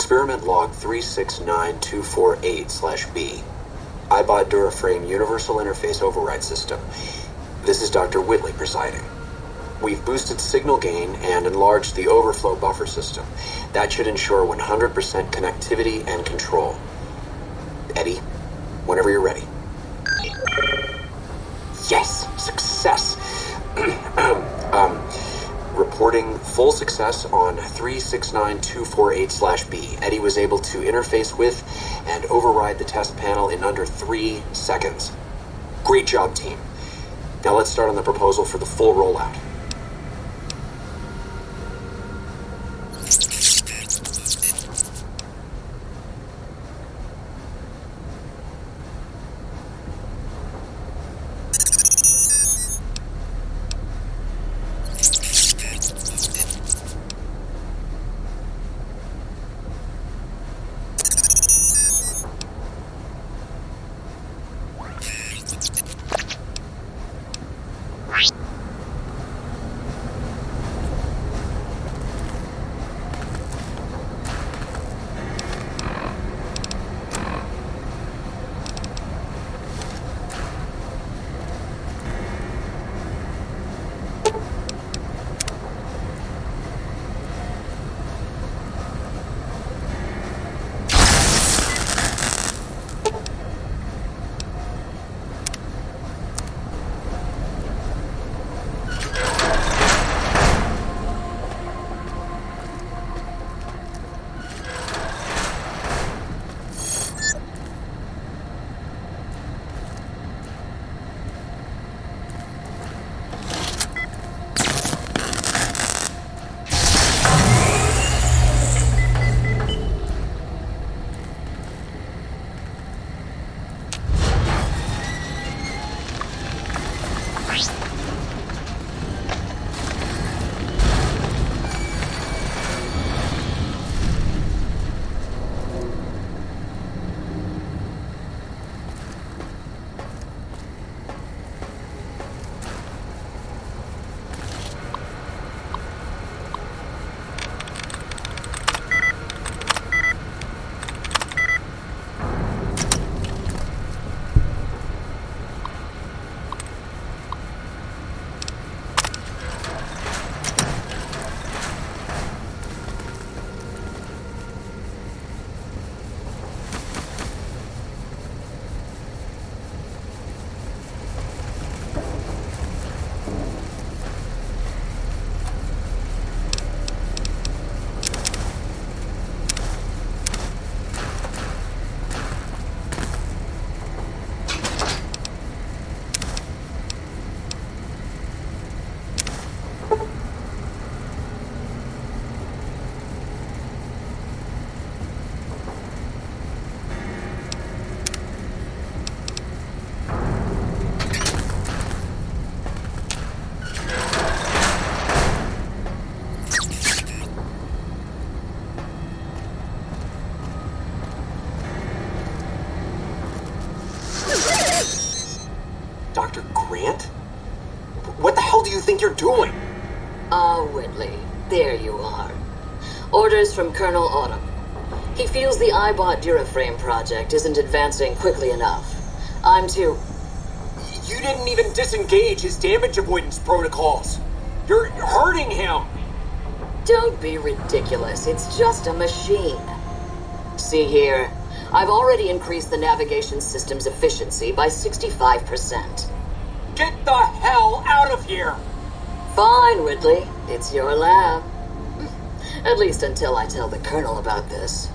Experiment log 369248/B. iBot Duraframe Universal Interface Override System. This is Dr. Whitley presiding. We've boosted signal gain and enlarged the overflow buffer system. That should ensure 100% connectivity and control. Eddie, whenever you're ready. Yes! Success! Reporting full success on 369248/B. Eddie was able to interface with and override the test panel in under 3 seconds. Great job, team. Now let's start on the proposal for the full rollout. Dr. Grant? What the hell do you think you're doing? Whitley, there you are. Orders from Colonel Autumn. He feels the iBot Duraframe project isn't advancing quickly enough. I'm to... You didn't even disengage his damage avoidance protocols. You're hurting him. Don't be ridiculous. It's just a machine. See here. I've already increased the navigation system's efficiency by 65%. Get the hell out of here! Fine, Whitley. It's your lab. At least until I tell the Colonel about this.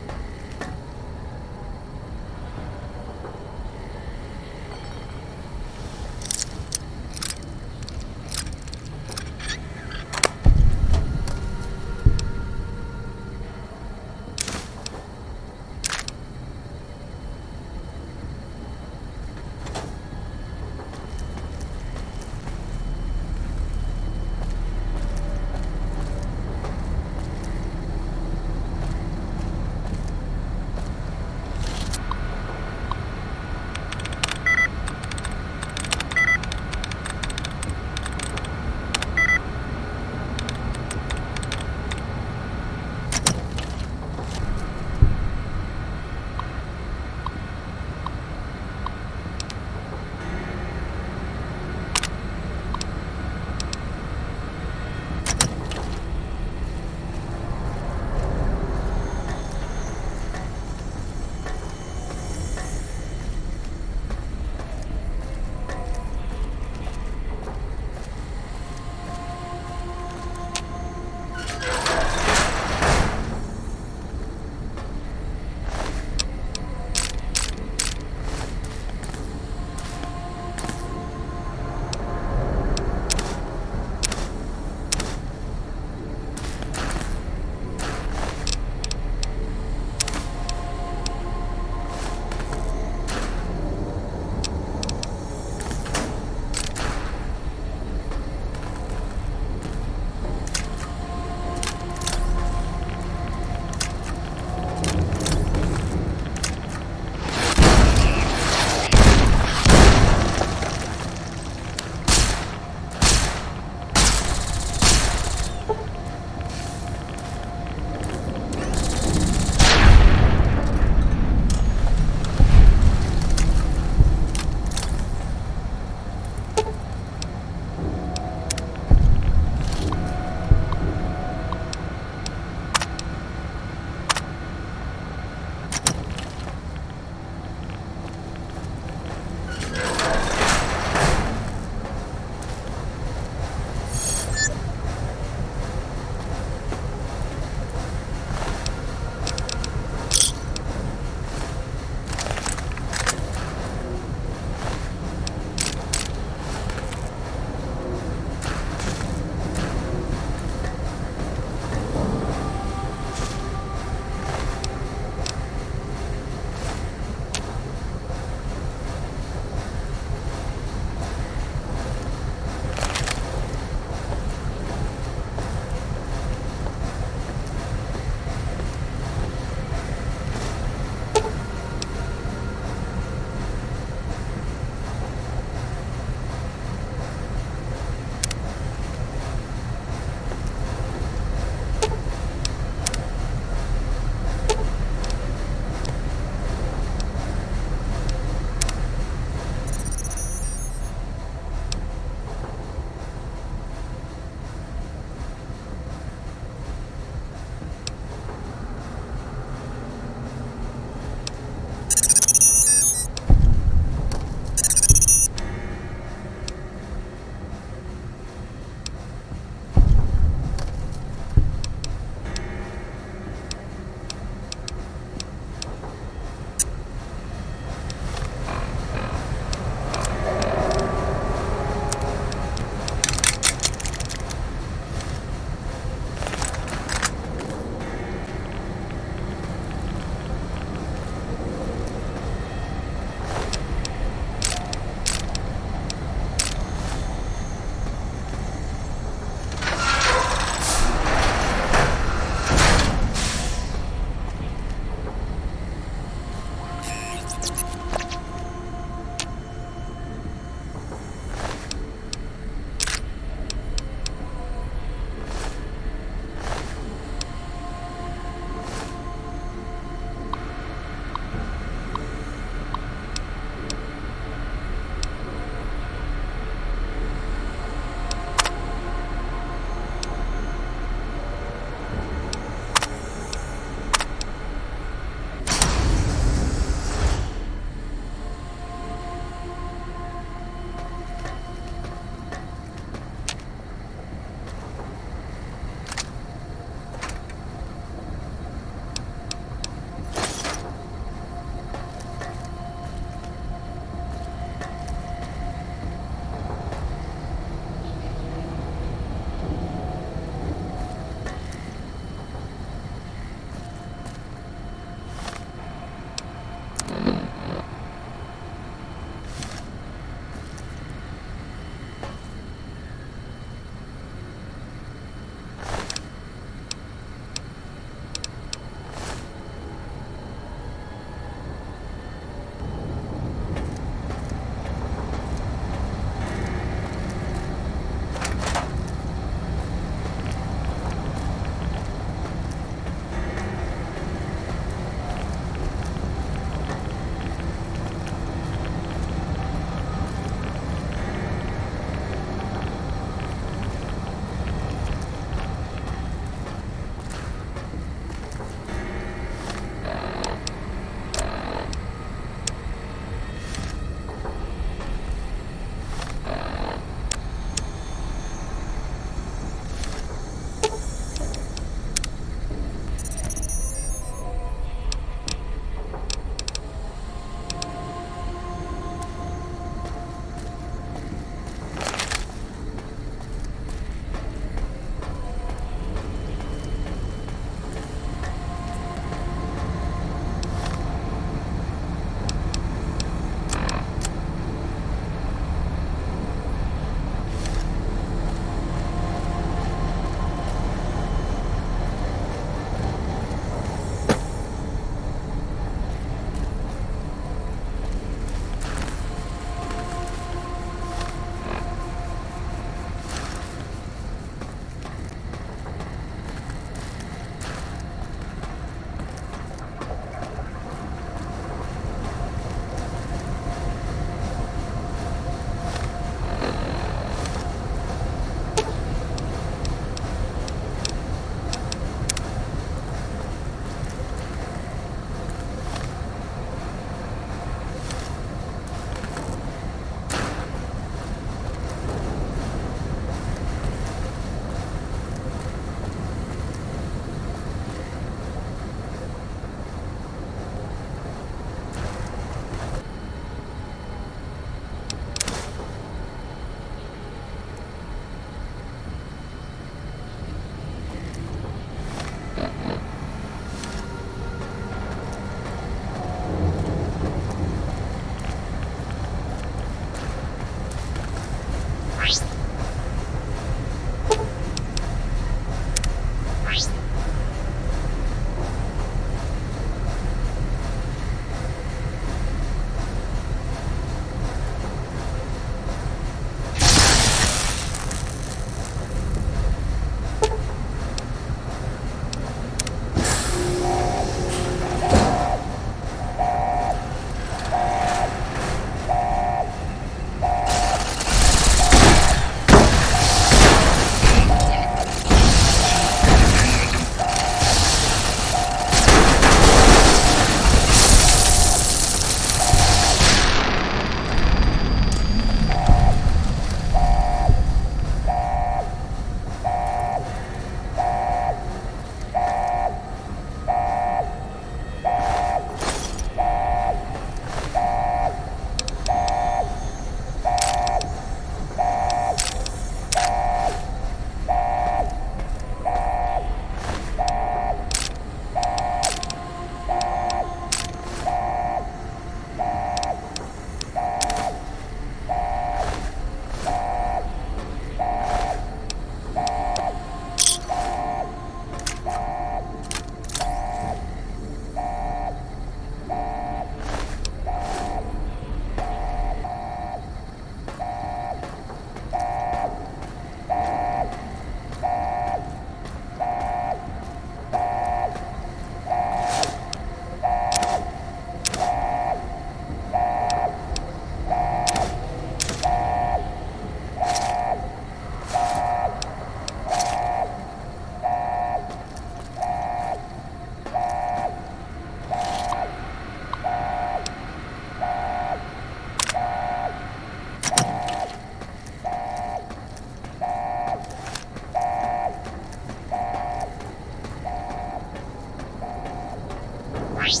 There's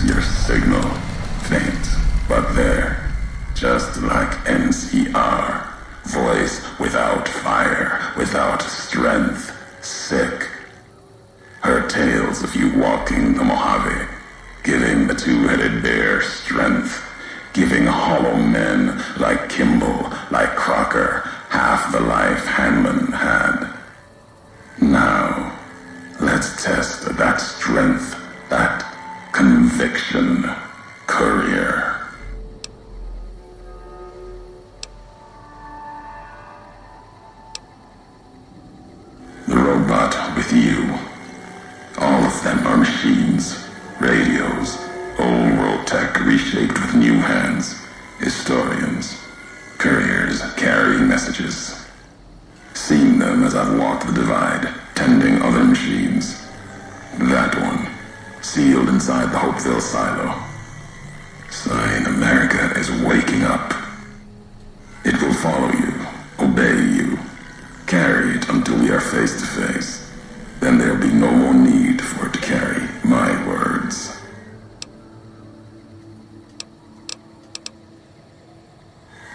your signal. Faint, but there. Just like NCR. Voice without fire, without strength. Sick. Her tales of you walking the Mojave, giving the two-headed bear strength, giving hollow men like Kimball, like Crocker, half the life Hanlon had. Now, let's test that strength, that conviction, Courier. The robot with you. All of them are machines, radios, old world tech reshaped with new hands, historians, couriers carrying messages. Seen them as I've walked the divide, tending other machines. That one, sealed inside the Hopeville silo. Sign America is waking up. It will follow you, obey you, carry it until we are face to face. Then there'll be no more need for it to carry my words.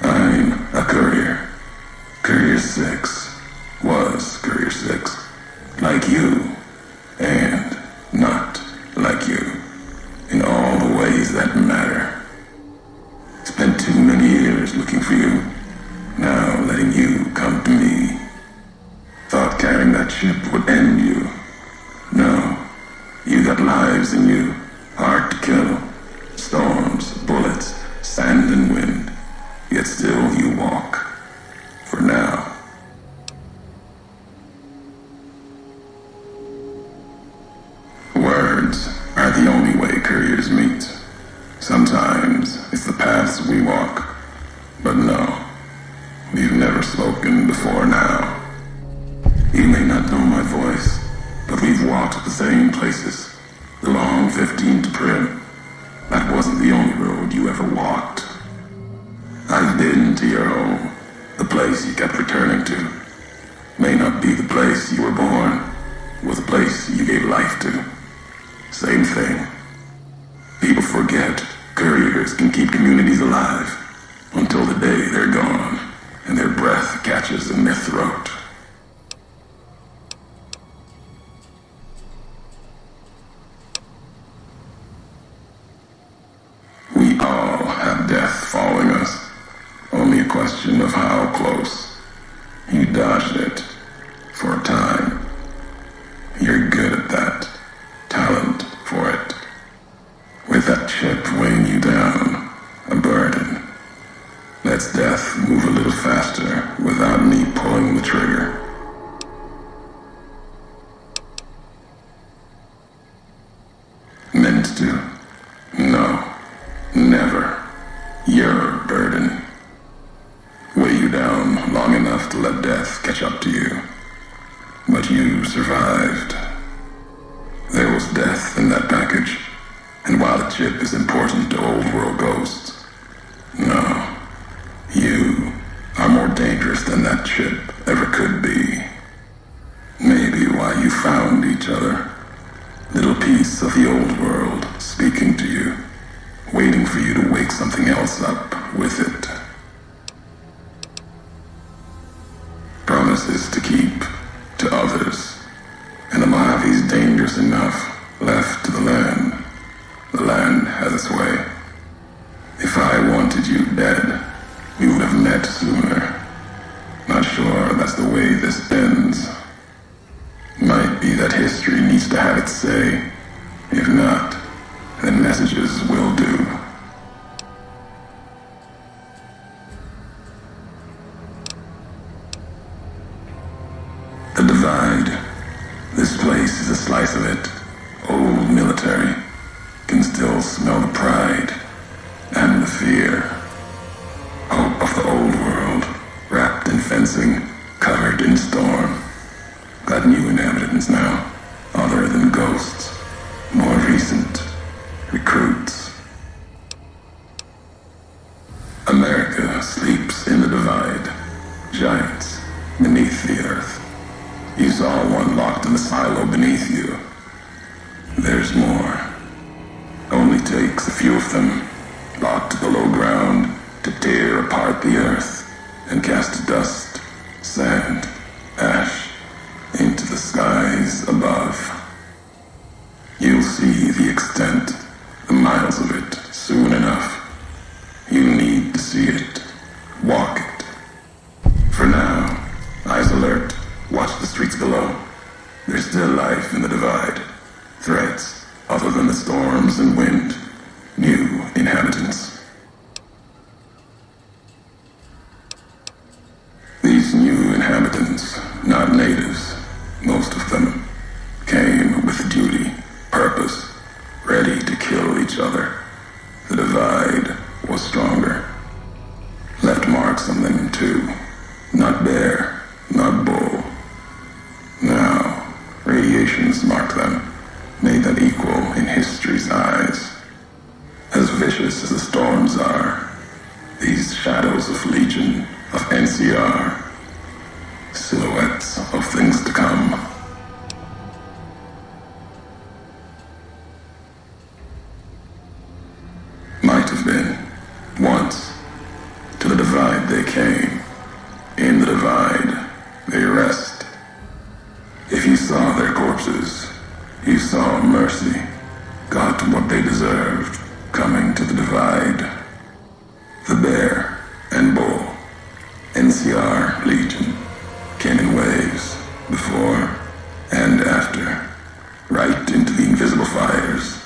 I'm a courier. Courier 6 was Courier 6. Like you, and not like you. In all the ways that matter. Spent too many years looking for you. Now letting you come to me. Thought carrying that ship would end you. No. You got lives in you. Hard to kill. Storms, bullets, sand and wind. Yet still you walk. For now. Words are the only way couriers meet. Sometimes it's the paths we walk. But no. We've never spoken before now. You may not know my voice, but we've walked the same places. The long 15 to Prim. That wasn't the only road you ever walked. I've been to your home, the place you kept returning to. May not be the place you were born, was the place you gave life to. Same thing. People forget couriers can keep communities alive until the day they're gone and their breath catches in their throat. We all have death following us. Only a question of how close. You dodged it. For a time. You're good at that. Talent for it. With that chip weighing you down. A burden. Lets death move a little faster without me pulling the trigger. Meant to. No. Never. Your burden. Weigh you down long enough to let death catch up to you. But you survived. There was death in that package. And while the chip is important to old world ghosts, no. You are more dangerous than that chip ever could be. Maybe why you found each other. Little piece of the old world speaking to you. Waiting for you to wake something else up with it. Promises to keep to others. And the Mojave's dangerous enough left to the land. The land has its way. If I wanted you dead, we would have met sooner. Not sure that's the way this ends. Might be that history needs to have its say. If not, then messages will do. The divide. This place is a slice of it. Old military. Can still smell the pride and the fear. Hope of the old world, wrapped in fencing, covered in storm. Got new inhabitants now, other than ghosts. More one locked in the silo beneath you. There's more. Only takes a few of them, locked below ground, to tear apart the earth and cast dust, sand, ash into the skies above. You'll see the extent, the miles of it, soon enough. You need to see it. Walk it. For now, eyes alert. Watch the streets below. There's still life in the divide. Threats, other than the storms and wind. New inhabitants. These new inhabitants, not natives, most of them, came with duty, purpose, ready to kill each other. The divide was stronger. Left marks on them too. Not bear, not bull. Now, radiations marked them, made them equal in history's eyes. As vicious as the storms are, these shadows of Legion, of NCR, silhouettes of things to come. Might have been, once. To the divide they came. In the divide, they rest. If you saw their corpses, you saw mercy, got what they deserved, coming to the divide. The bear and bull, NCR Legion, came in waves, before and after, right into the invisible fires,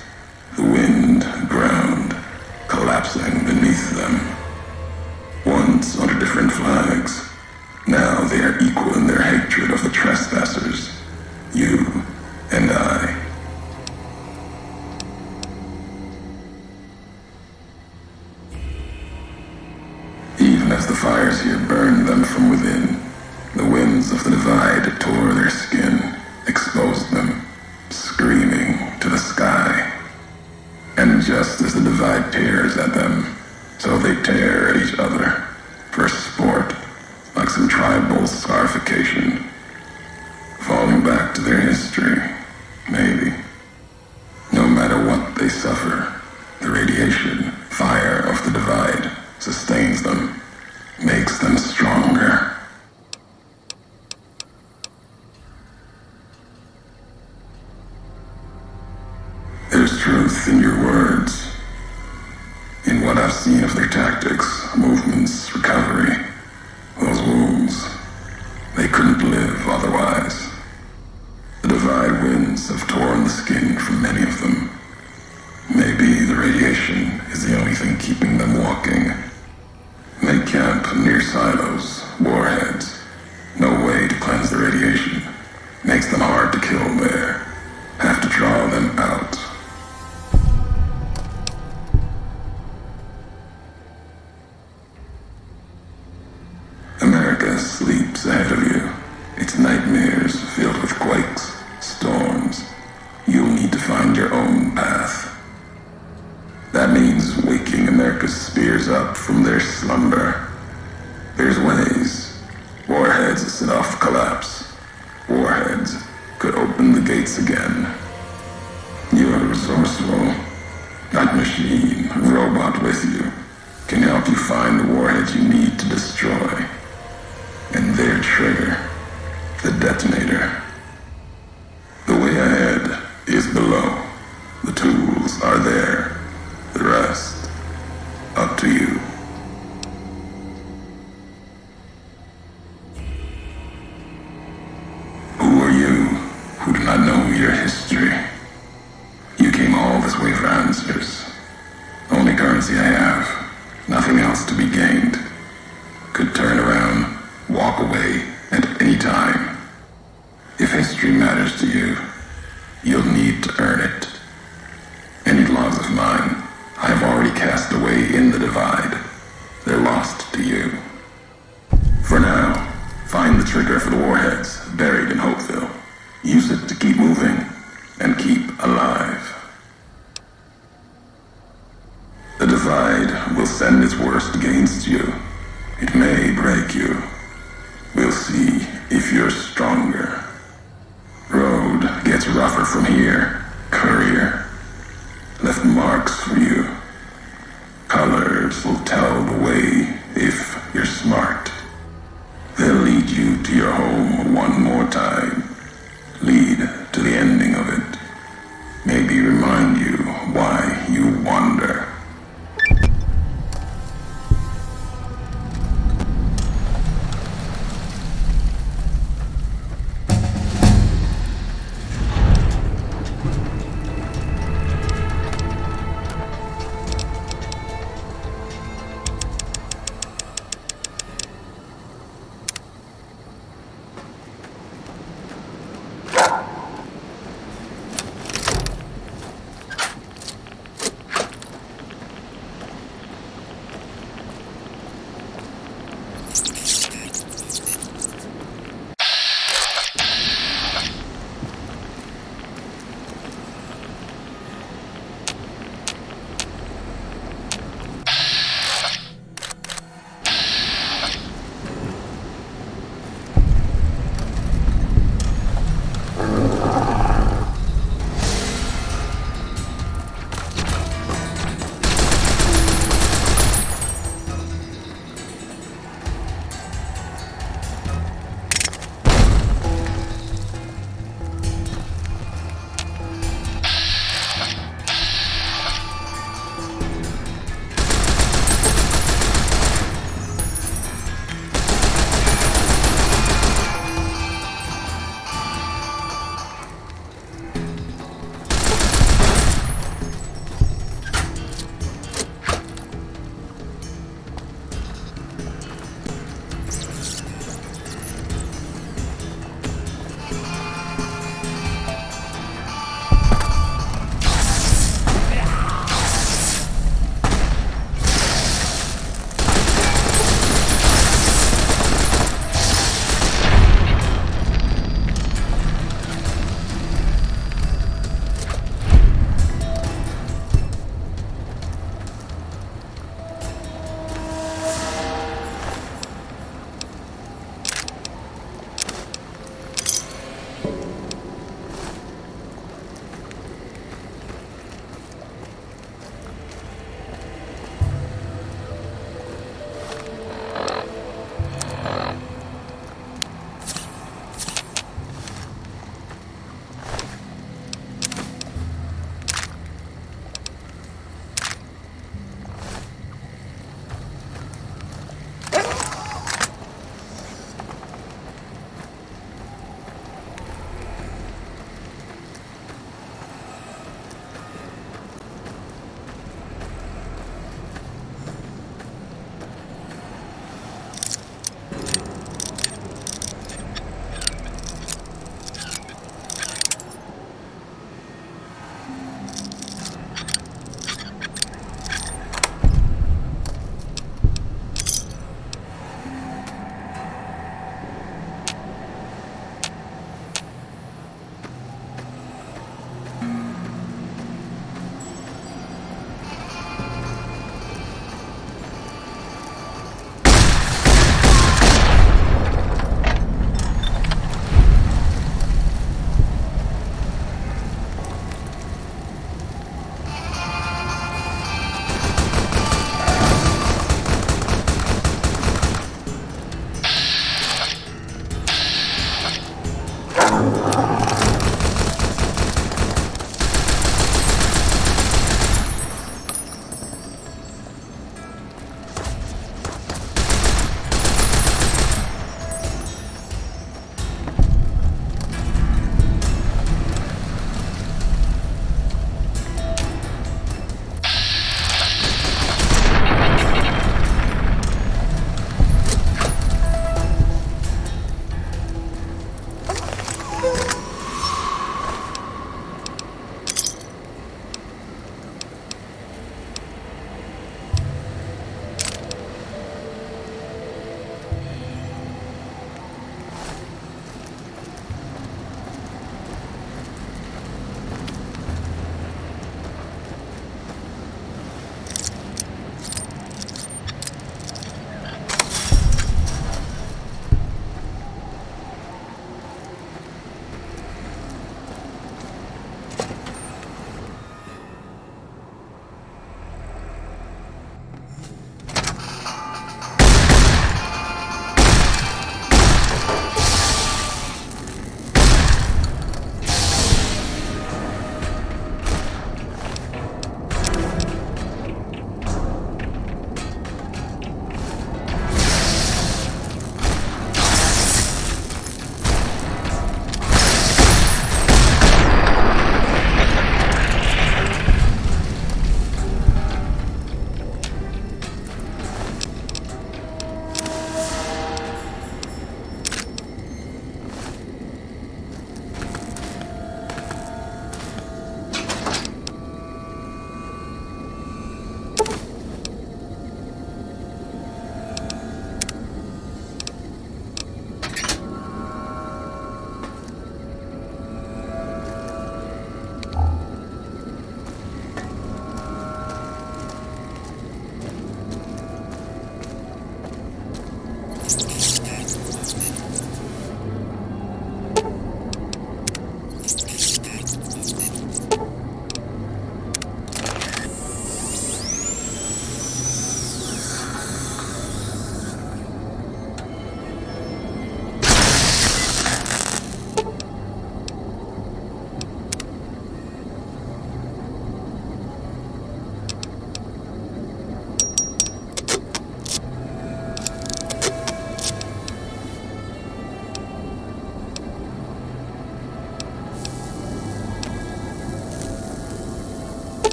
the wind, ground, collapsing beneath them. Once under different flags, now they are equal in their hatred of the trespassers, you and I. Even as the fires here burned them from within, the winds of the divide tore their skin, exposed them, screaming to the sky. And just as the divide tears at them, so they tear at each other, for sport, like some tribal scarification. Falling back to their history, maybe. No matter what they suffer, the radiation, fire of the divide sustains them, makes them stronger. There's truth in your words, in what I've seen of their tactics, movements, recovery, those wounds. They couldn't live otherwise. The divide winds have torn the skin from many of them. Maybe the radiation is the only thing keeping them walking. They camp near silos, warheads. No way to cleanse the radiation. Makes them hard to kill there. Have to draw them out. America sleeps ahead of you. Its nightmares filled with quakes, storms. You'll need to find your own path. That means waking America's spears up from their slumber. There's ways. Warheads set off collapse. Warheads could open the gates again. You are resourceful. That machine, robot with you, can help you find the warheads you need to destroy. And their trigger, the detonator. The way ahead is below. The tools are there. The rest, up to you. Who are you who do not know your history? You came all this way for answers. Only currency I have, nothing else to be gained. Could turn around, walk away at any time. If history matters to you, you'll need to earn it. Any logs of mine, I have already cast away in the divide. They're lost to you. For now, find the trigger for the warheads buried in Hopeville. Use it to keep moving and keep alive. The divide will send its worst against you. It may break you. We'll see if you're stronger. rougher from here, courier. Left marks for you. Colors will tell the way if you're smart. They'll lead you to your home one more time.